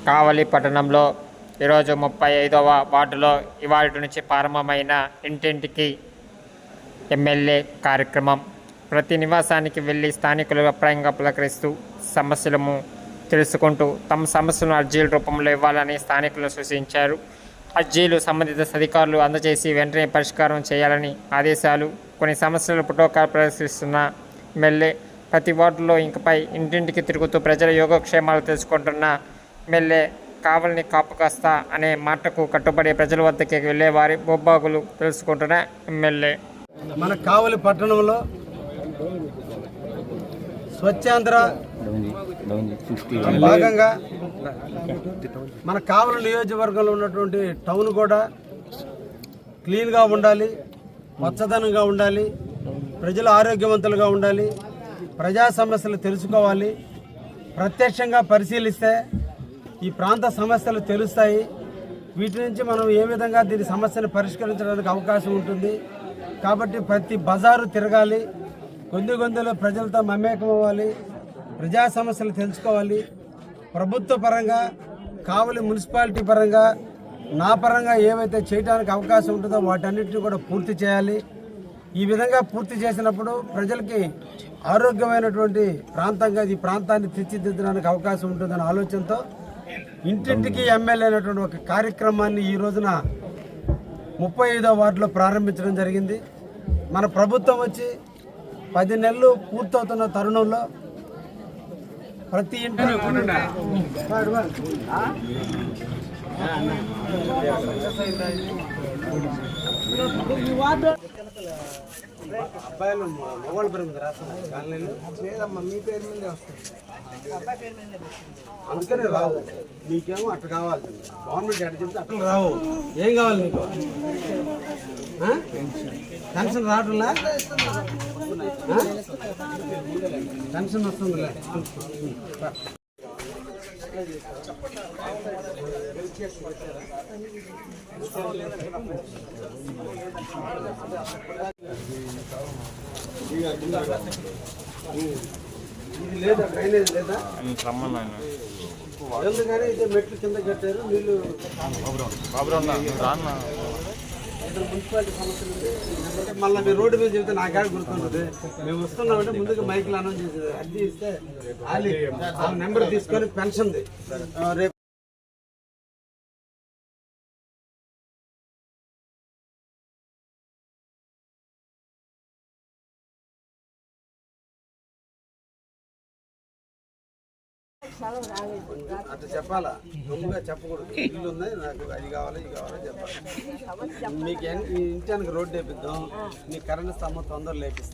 కావలి పట్టణంలో ఈరోజు 35వ వార్డులో ఇవాళ నుంచి ప్రారంభమైన ఇంటింటికి ఎమ్మెల్యే కార్యక్రమం. ప్రతి నివాసానికి వెళ్ళి స్థానికులు అభిప్రాయంగా పలకరిస్తూ సమస్యలను తెలుసుకుంటూ తమ సమస్యలను అర్జీల రూపంలో ఇవ్వాలని స్థానికులు సూచించారు. అర్జీలు సంబంధిత అధికారులు అందజేసి వెంటనే పరిష్కారం చేయాలని ఆదేశాలు. కొన్ని సమస్యలు ప్రోటోకాల్ ప్రదర్శిస్తున్న ఎమ్మెల్యే ప్రతి వార్డులో ఇంకపై ఇంటింటికి తిరుగుతూ ప్రజల యోగక్షేమాలు తెలుసుకుంటున్న ఎమ్మెల్యే కావలిని కాపు కాస్తా అనే మాటకు కట్టుబడి ప్రజల వద్దకి వెళ్ళే వారి బొబ్బాగులు తెలుసుకుంటున్న ఎమ్మెల్యే. మన కావలి పట్టణంలో స్వచ్ఛాంధ్ర భాగంగా మన కావలి నియోజకవర్గంలో ఉన్నటువంటి టౌన్ కూడా క్లీన్గా ఉండాలి, పచ్చదనంగా ఉండాలి, ప్రజలు ఆరోగ్యవంతులుగా ఉండాలి, ప్రజా సమస్యలు తెలుసుకోవాలి. ప్రత్యక్షంగా పరిశీలిస్తే ఈ ప్రాంత సమస్యలు తెలుస్తాయి. వీటి నుంచి మనం ఏ విధంగా దీని సమస్యను పరిష్కరించడానికి అవకాశం ఉంటుంది. కాబట్టి ప్రతి బజారు తిరగాలి, గొంతులో ప్రజలతో మమేకం అవ్వాలి, ప్రజా సమస్యలు తెలుసుకోవాలి. ప్రభుత్వ పరంగా, కావలి మున్సిపాలిటీ పరంగా, నా పరంగా ఏవైతే చేయడానికి అవకాశం ఉంటుందో వాటన్నిటిని కూడా పూర్తి చేయాలి. ఈ విధంగా పూర్తి చేసినప్పుడు ప్రజలకి ఆరోగ్యమైనటువంటి ప్రాంతంగా ఈ ప్రాంతాన్ని తీర్చిదిద్దడానికి అవకాశం ఉంటుందనే ఆలోచనతో ఇంటింటికి ఎమ్మెల్యే అనేటువంటి ఒక కార్యక్రమాన్ని ఈ రోజున 35వ వార్డులో ప్రారంభించడం జరిగింది. మన ప్రభుత్వం వచ్చి 10 నెలలు పూర్తవుతున్న తరుణంలో ప్రతి ఇంటిని అబ్బాయిలు మొగోళ్ళ పేరు మీద రాస్తున్నారు, లేదమ్మా మీ పేరు మీదే వస్తుంది. అందుకనే రావు, నీకేమో అట్లా కావాలి. గవర్నమెంట్ ఎట్లా చెప్తే అట్లా రావు. ఏం కావాలి నీకు? పెన్షన్ రావట్లా? పెన్షన్ వస్తుందిలే. ఇది లేదా, డ్రైనేజ్ లేదా? ఎందుకని ఇదే మెట్లు కింద కట్టారు. నీళ్ళు మున్సిపాలిటీ సమస్యలు మళ్ళీ మీరు రోడ్డు మీద చెబితే నాకేడ గుర్తున్నది. మేము వస్తున్నామంటే ముందుగా మైకులు అనౌన్స్ చేసేది. అద్దె ఇస్తే ఆ నెంబర్ తీసుకొని పెన్షన్ది రేపు అట్లా చెప్పాలా, ముందుగా చెప్పకూడదు. ఇల్లు ఉన్నాయి, నాకు అది కావాలి, ఇది కావాలని చెప్పాలి. మీకు ఇంటానికి రోడ్డు వేపిద్దాం, నీకు కరెంట్ స్తంభం తొందరగా లేపిస్తా.